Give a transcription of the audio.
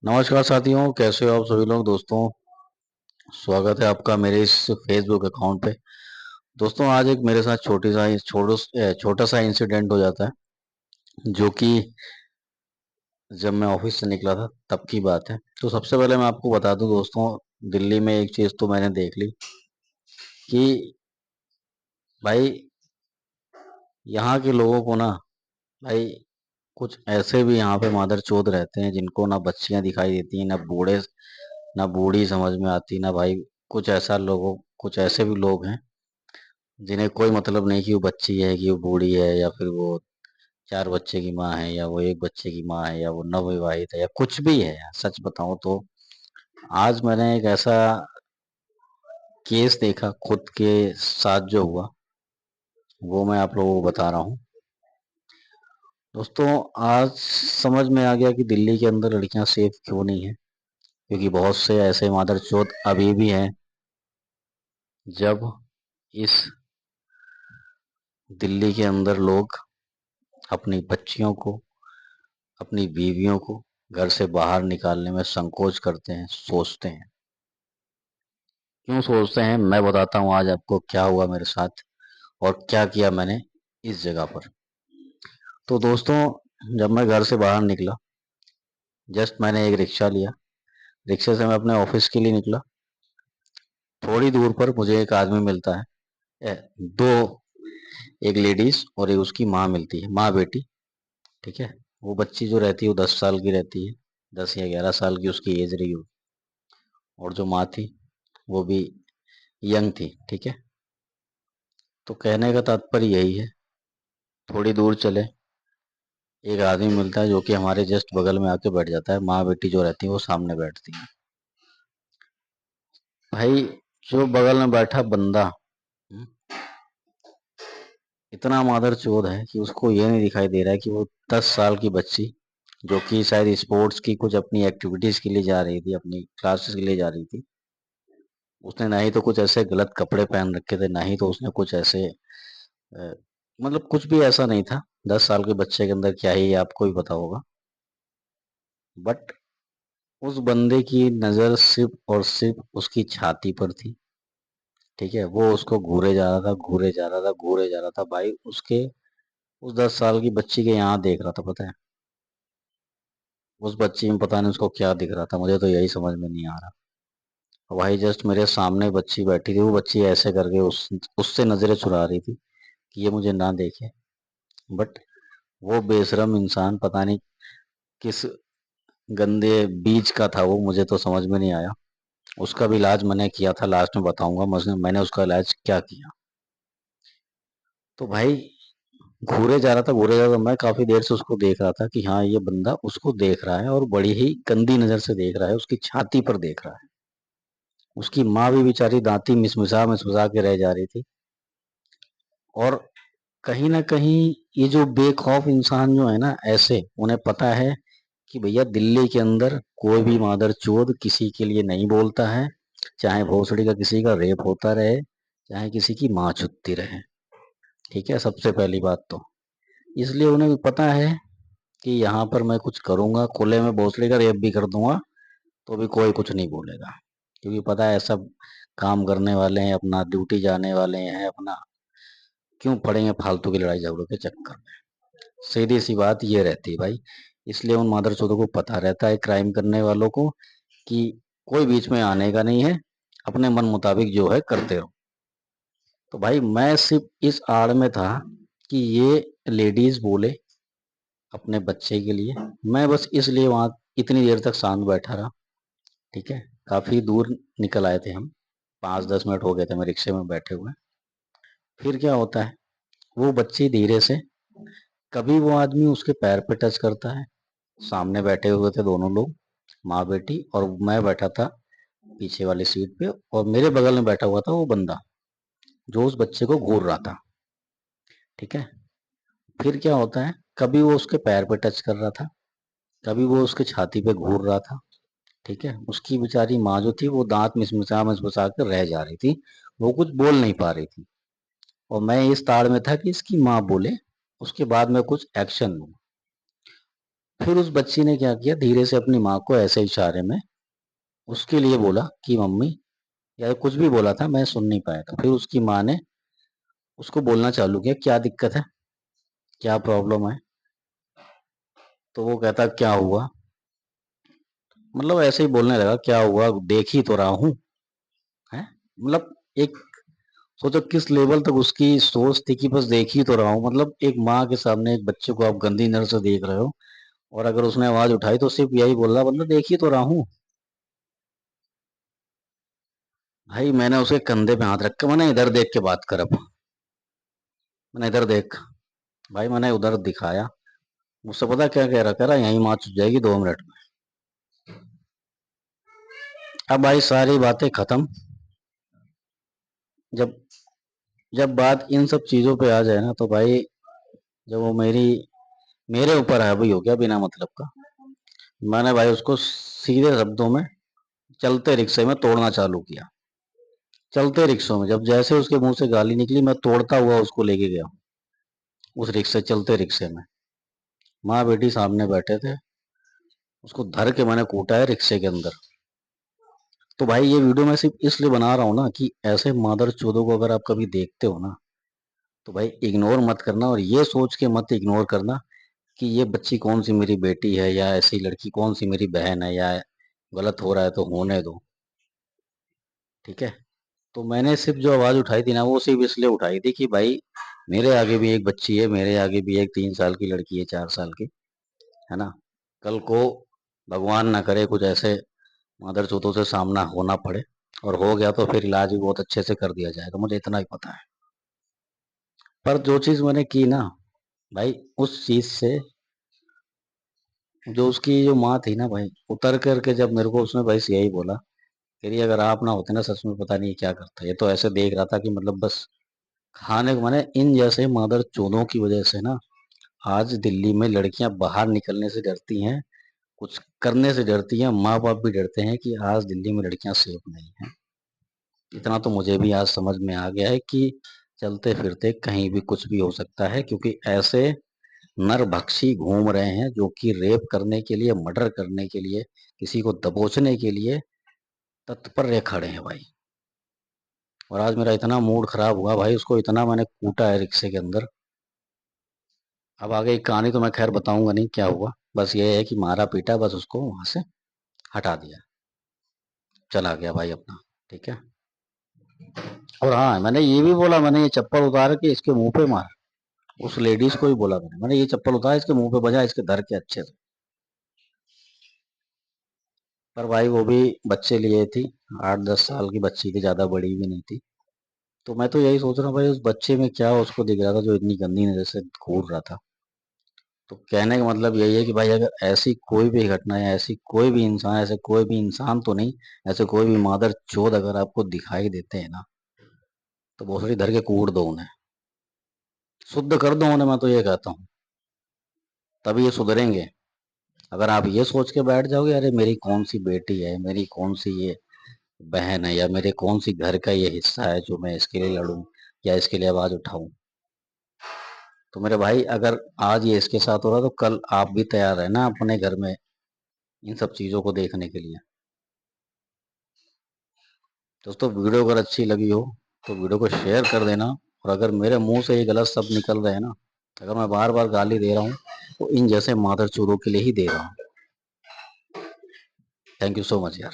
नमस्कार साथियों, कैसे हो आप सभी लोग। दोस्तों, स्वागत है आपका मेरे इस फेसबुक अकाउंट पे। दोस्तों, आज एक मेरे साथ छोटा सा इंसिडेंट हो जाता है, जो कि जब मैं ऑफिस से निकला था तब की बात है। तो सबसे पहले मैं आपको बता दूं दोस्तों, दिल्ली में एक चीज़ तो मैंने देख ली कि भाई, यहाँ के लोगों को ना, भाई, कुछ ऐसे भी यहाँ पे मादरचोद रहते हैं जिनको ना बच्चियां दिखाई देती हैं, ना बूढ़ी समझ में आती, ना भाई कुछ ऐसे भी लोग हैं जिन्हें कोई मतलब नहीं कि वो बच्ची है, कि वो बूढ़ी है, या फिर वो चार बच्चे की माँ है, या वो एक बच्चे की माँ है, या वो नवविवाहित है, या कुछ भी है। सच बताऊं तो आज मैंने एक ऐसा केस देखा खुद के साथ जो हुआ, वो मैं आप लोगों को बता रहा हूँ। दोस्तों, आज समझ में आ गया कि दिल्ली के अंदर लड़कियां सेफ क्यों नहीं है, क्योंकि बहुत से ऐसे मादरचोद अभी भी हैं। जब इस दिल्ली के अंदर लोग अपनी बच्चियों को, अपनी बीवियों को घर से बाहर निकालने में संकोच करते हैं, सोचते हैं। क्यों सोचते हैं, मैं बताता हूँ आज आपको क्या हुआ मेरे साथ और क्या किया मैंने इस जगह पर। तो दोस्तों, जब मैं घर से बाहर निकला, जस्ट मैंने एक रिक्शा लिया। रिक्शे से मैं अपने ऑफिस के लिए निकला। थोड़ी दूर पर मुझे एक आदमी मिलता है। दो, एक लेडीज और एक उसकी माँ मिलती है, माँ बेटी। ठीक है। वो बच्ची जो रहती है वो 10 साल की रहती है, 10 या 11 साल की उसकी एज रही हो। और जो माँ थी वो भी यंग थी। ठीक है। तो कहने का तात्पर्य यही है, थोड़ी दूर चले, एक आदमी मिलता है जो कि हमारे जस्ट बगल में आके बैठ जाता है। माँ बेटी जो रहती है वो सामने बैठती है। भाई, जो बगल में बैठा बंदा, हम्म, इतना मादरचोद है कि उसको ये नहीं दिखाई दे रहा है कि वो 10 साल की बच्ची, जो कि शायद स्पोर्ट्स की कुछ अपनी एक्टिविटीज के लिए जा रही थी, अपनी क्लासेस के लिए जा रही थी, उसने ना ही तो कुछ ऐसे गलत कपड़े पहन रखे थे, ना ही तो उसने कुछ ऐसे मतलब कुछ भी ऐसा नहीं था। 10 साल के बच्चे के अंदर क्या ही आपको ही पता होगा। बट उस बंदे की नजर सिर्फ और सिर्फ उसकी छाती पर थी। ठीक है। वो उसको घूरे जा रहा था, घूरे जा रहा था, घूरे जा रहा था। भाई, उसके उस 10 साल की बच्ची के यहाँ देख रहा था, पता है। उस बच्ची में पता नहीं उसको क्या दिख रहा था, मुझे तो यही समझ में नहीं आ रहा। भाई, जस्ट मेरे सामने बच्ची बैठी थी, वो बच्ची ऐसे करके उससे नजरें चुरा रही थी कि ये मुझे ना देखे। बट वो बेशरम इंसान पता नहीं किस गंदे बीज का था वो, मुझे तो समझ में नहीं आया। उसका भी इलाज मैंने किया था, लास्ट में बताऊंगा मैंने उसका इलाज क्या किया। तो भाई, घूरे जा रहा था, मैं काफी देर से उसको देख रहा था कि हाँ, ये बंदा उसको देख रहा है और बड़ी ही गंदी नजर से देख रहा है, उसकी छाती पर देख रहा है। उसकी माँ भी बेचारी दांती मिसमिसा मिसमिसा के रह जा रही थी। और कहीं ना कहीं ये जो बेखौफ इंसान जो है ना, ऐसे उन्हें पता है कि भैया दिल्ली के अंदर कोई भी मादर चोद किसी के लिए नहीं बोलता है, चाहे भोसड़ी का किसी का रेप होता रहे, चाहे किसी की माँ छुत्ती रहे। ठीक है, सबसे पहली बात तो इसलिए उन्हें भी पता है कि यहाँ पर मैं कुछ करूंगा, खुले में भोसड़ी का रेप भी कर दूंगा तो भी कोई कुछ नहीं बोलेगा, क्योंकि पता है सब काम करने वाले हैं, अपना ड्यूटी जाने वाले हैं, अपना क्यों पड़ेंगे फालतू की लड़ाई झगड़ों के चक्कर में। सीधी सी बात ये रहती है भाई। इसलिए उन मादरचोदों को पता रहता है, क्राइम करने वालों को, कि कोई बीच में आने का नहीं है, अपने मन मुताबिक जो है करते रहो। तो भाई, मैं सिर्फ इस आड़ में था कि ये लेडीज बोले अपने बच्चे के लिए। मैं बस इसलिए वहां इतनी देर तक शांत बैठा रहा। ठीक है। काफी दूर निकल आए थे हम, 5-10 मिनट हो गए थे मैं रिक्शे में बैठे हुए। फिर क्या होता है, वो बच्ची धीरे से, कभी वो आदमी उसके पैर पे टच करता है। सामने बैठे हुए थे दोनों लोग, माँ बेटी, और मैं बैठा था पीछे वाली सीट पे, और मेरे बगल में बैठा हुआ था वो बंदा जो उस बच्चे को घूर रहा था। ठीक है। फिर क्या होता है, कभी वो उसके पैर पे टच कर रहा था, कभी वो उसके छाती पे घूर रहा था। ठीक है। उसकी बेचारी माँ जो थी वो दांत मिसमिसा मिसमिसा कर रह जा रही थी, वो कुछ बोल नहीं पा रही थी। और मैं इस ताड़ में था कि इसकी माँ बोले, उसके बाद मैं कुछ एक्शन लूँ। फिर उस बच्ची ने क्या किया, धीरे से अपनी माँ को ऐसे इशारे में उसके लिए बोला कि मम्मी, या कुछ भी बोला था, मैं सुन नहीं पाया था। फिर उसकी माँ ने उसको बोलना चालू किया, क्या दिक्कत है, क्या प्रॉब्लम है। तो वो कहता क्या हुआ, मतलब ऐसे ही बोलने लगा, क्या हुआ, देख ही तो रहा हूँ, है। मतलब एक, सोचो किस लेवल तक उसकी सोच थी कि बस देख ही तो रहा हूँ। मतलब एक माँ के सामने एक बच्चे को आप गंदी नजर से देख रहे हो, और अगर उसने आवाज उठाई तो सिर्फ यही बोल रहा, मतलब देख ही तो रहा हूँ। भाई मैंने उसके कंधे पे हाथ रख के, मैंने इधर देख के बात कर, अब मैंने इधर देख, भाई मैंने उधर दिखाया। मुझसे पता क्या कह रहा, यही माँ चुप जाएगी 2 मिनट में। अब भाई सारी बातें खत्म। जब जब बात इन सब चीजों पे आ जाए ना, तो भाई जब वो मेरे ऊपर हावी हो गया बिना मतलब का, मैंने भाई उसको सीधे शब्दों में चलते रिक्शे में तोड़ना चालू किया। चलते रिक्शों में जब जैसे उसके मुंह से गाली निकली, मैं तोड़ता हुआ उसको लेके गया उस रिक्शे, चलते रिक्शे में। माँ बेटी सामने बैठे थे, उसको धर के मैंने कूटा है रिक्शे के अंदर। तो भाई ये वीडियो मैं सिर्फ इसलिए बना रहा हूँ ना, कि ऐसे मादर चोदों को अगर आप कभी देखते हो ना, तो भाई इग्नोर मत करना, और ये सोच के मत इग्नोर करना कि ये बच्ची कौन सी मेरी बेटी है, या ऐसी लड़की कौन सी मेरी बहन है, या गलत हो रहा है तो होने दो। ठीक है। तो मैंने सिर्फ जो आवाज उठाई थी ना, वो सिर्फ इसलिए उठाई थी कि भाई मेरे आगे भी एक बच्ची है, मेरे आगे भी एक 3 साल की लड़की है, 4 साल की, है ना। कल को भगवान ना करे कुछ ऐसे मादर चौथों से सामना होना पड़े, और हो गया तो फिर इलाज भी बहुत अच्छे से कर दिया जाएगा, मुझे इतना ही पता है। पर जो चीज मैंने की ना भाई, उस चीज से जो उसकी जो माँ थी ना भाई, उतर करके जब मेरे को उसने भाई से यही बोला, तेरी अगर आप ना होते ना, सच में पता नहीं क्या करता। ये तो ऐसे देख रहा था कि मतलब बस खाने को, मैंने इन जैसे मादर चोदों की वजह से ना, आज दिल्ली में लड़कियां बाहर निकलने से डरती हैं, कुछ करने से डरती हैं, माँ बाप भी डरते हैं कि आज दिल्ली में लड़कियां सेफ नहीं हैं। इतना तो मुझे भी आज समझ में आ गया है कि चलते फिरते कहीं भी कुछ भी हो सकता है, क्योंकि ऐसे नरभक्षी घूम रहे हैं जो कि रेप करने के लिए, मर्डर करने के लिए, किसी को दबोचने के लिए तत्पर रहे खड़े हैं भाई। और आज मेरा इतना मूड खराब हुआ भाई, उसको इतना मैंने कूटा है रिक्शे के अंदर। अब आगे की कहानी तो मैं खैर बताऊंगा नहीं क्या हुआ, बस ये है कि मारा पीटा, बस उसको वहां से हटा दिया, चला गया भाई अपना। ठीक है। और हाँ, मैंने ये भी बोला, मैंने ये चप्पल उतार के इसके मुंह पे मार, उस लेडीज को ही बोला मैंने ये चप्पल उतार इसके मुंह पे बजा, इसके धर के अच्छे से। पर भाई वो भी बच्चे लिए थी, 8-10 साल की बच्ची थी, ज्यादा बड़ी भी नहीं थी। तो मैं तो यही सोच रहा हूँ भाई, उस बच्चे में क्या उसको दिख रहा था जो इतनी गंदी नजर से घूर रहा था। तो कहने का मतलब यही है कि भाई अगर ऐसी कोई भी घटना, या ऐसी कोई भी इंसान, ऐसे कोई भी इंसान तो नहीं, ऐसे कोई भी मादर चोद अगर आपको दिखाई देते हैं ना, तो भोसड़ी धर के कूट दो उन्हें, शुद्ध कर दो उन्हें, मैं तो ये कहता हूँ। तभी ये सुधरेंगे। अगर आप ये सोच के बैठ जाओगे, अरे मेरी कौन सी बेटी है, मेरी कौन सी ये बहन है, या मेरे कौन सी घर का ये हिस्सा है जो मैं इसके लिए लड़ूं, या इसके लिए आवाज उठाऊं, तो मेरे भाई अगर आज ये इसके साथ हो रहा, तो कल आप भी तैयार रहना अपने घर में इन सब चीजों को देखने के लिए। दोस्तों वीडियो अगर अच्छी लगी हो तो वीडियो को शेयर कर देना। और अगर मेरे मुंह से ये गलत शब्द निकल रहे हैं ना, अगर मैं बार बार गाली दे रहा हूँ, तो इन जैसे मादर चोरों के लिए ही दे रहा हूँ। थैंक यू सो मच यार।